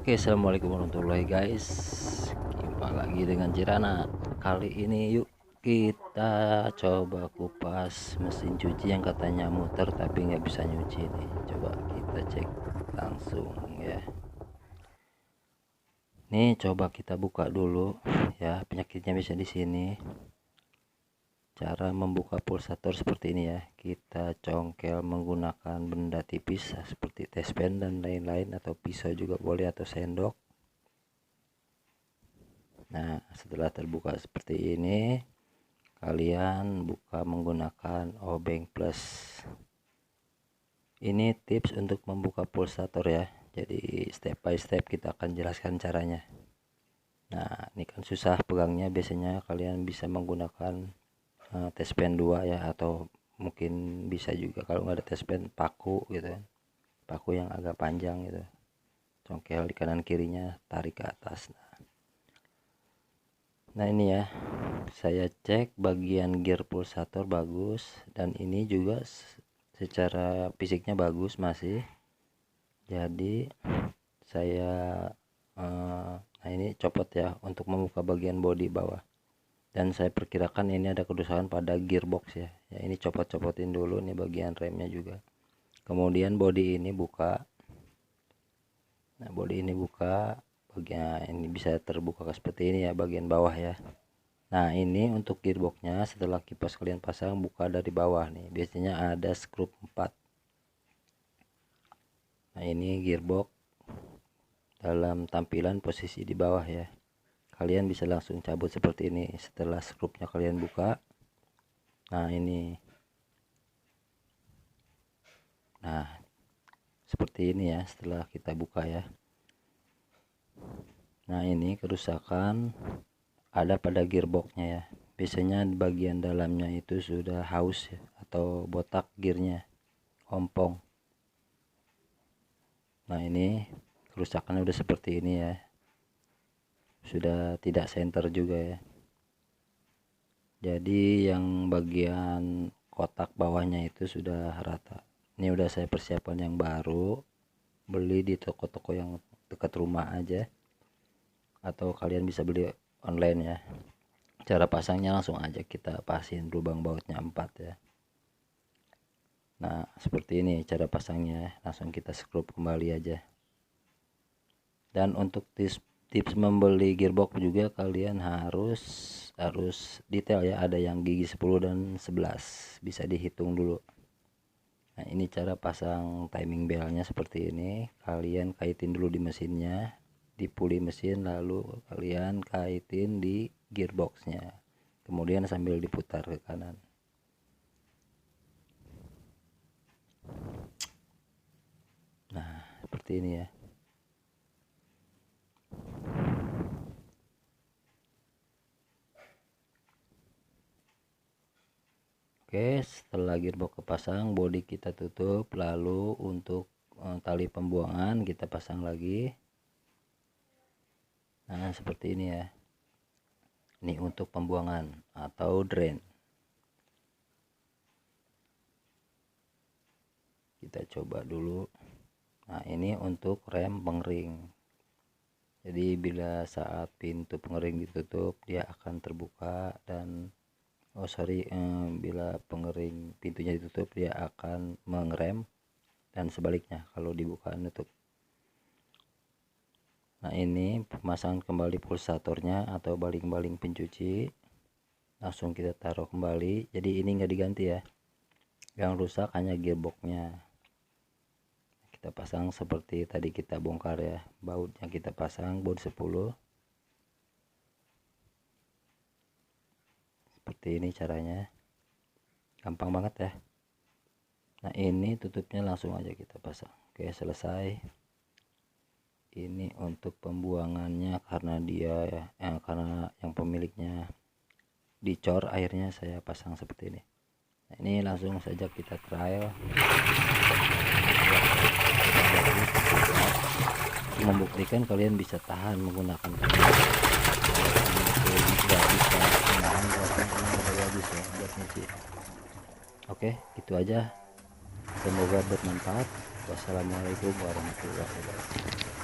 Oke, assalamualaikum warahmatullahi guys. Jumpa lagi dengan Cirana. Kali ini yuk kita coba kupas mesin cuci yang katanya muter tapi nggak bisa nyuci nih. Coba kita cek langsung ya. Nih coba kita buka dulu ya. Penyakitnya bisa di sini. Cara membuka pulsator seperti ini ya. Kita congkel menggunakan benda tipis seperti tespen dan lain-lain, atau pisau juga boleh, atau sendok. Nah, setelah terbuka seperti ini, kalian buka menggunakan obeng plus. Ini tips untuk membuka pulsator ya. Jadi step by step kita akan jelaskan caranya. Nah, ini kan susah pegangnya, biasanya kalian bisa menggunakan tespen 2 ya, atau mungkin bisa juga kalau nggak ada tespen paku gitu kan. Paku yang agak panjang gitu. Congkel di kanan kirinya, tarik ke atas. Nah ini ya, saya cek bagian gear pulsator bagus, dan ini juga secara fisiknya bagus masih. Jadi saya nah ini copot ya untuk membuka bagian bodi bawah, dan saya perkirakan ini ada kerusakan pada gearbox ya. Ini copot-copotin dulu nih bagian remnya juga. Kemudian bodi ini buka. Nah bodi ini buka, bagian ini bisa terbuka seperti ini ya, bagian bawah ya. Nah ini untuk gearboxnya, setelah kipas kalian pasang, buka dari bawah nih, biasanya ada skrup 4. Nah ini gearbox dalam tampilan posisi di bawah ya. Kalian bisa langsung cabut seperti ini setelah skrupnya kalian buka. Nah ini, nah seperti ini ya setelah kita buka ya. Nah ini kerusakan ada pada gearboxnya ya. Biasanya bagian dalamnya itu sudah haus ya, atau botak gearnya, ompong. Nah ini kerusakannya udah seperti ini ya, sudah tidak senter juga ya. Jadi yang bagian kotak bawahnya itu sudah rata. Ini udah saya persiapkan yang baru, beli di toko-toko yang dekat rumah aja, atau kalian bisa beli online ya. Cara pasangnya langsung aja kita pasin lubang bautnya 4 ya. Nah seperti ini cara pasangnya, langsung kita skrup kembali aja. Dan untuk tips membeli gearbox juga, kalian harus detail ya, ada yang gigi 10 dan 11, bisa dihitung dulu. Nah ini cara pasang timing belnya seperti ini. Kalian kaitin dulu di mesinnya, di puli mesin, lalu kalian kaitin di gearboxnya, kemudian sambil diputar ke kanan. Nah seperti ini ya. Oke, setelah gearbox kepasang, bodi kita tutup. Lalu untuk tali pembuangan kita pasang lagi. Nah seperti ini ya. Ini untuk pembuangan atau drain. Kita coba dulu. Nah ini untuk rem pengering. Jadi bila saat pintu pengering ditutup, dia akan terbuka, dan bila pengering pintunya ditutup, dia akan mengerem, dan sebaliknya kalau dibuka nutup. Nah ini pemasangan kembali pulsatornya atau baling-baling pencuci, langsung kita taruh kembali. Jadi ini nggak diganti ya, yang rusak hanya gearboxnya. Kita pasang seperti tadi kita bongkar ya, bautnya kita pasang, baut 10. Seperti ini caranya, gampang banget ya. Nah ini tutupnya langsung aja kita pasang. Oke, selesai. Ini untuk pembuangannya, karena dia karena yang pemiliknya dicor airnya, saya pasang seperti ini. Nah ini langsung saja kita trial. Membuktikan kalian bisa tahan menggunakan kamera. Tidak bisa menahan habis ya buat nyuci. Oke, itu aja, semoga bermanfaat. Wassalamualaikum warahmatullahi wabarakatuh.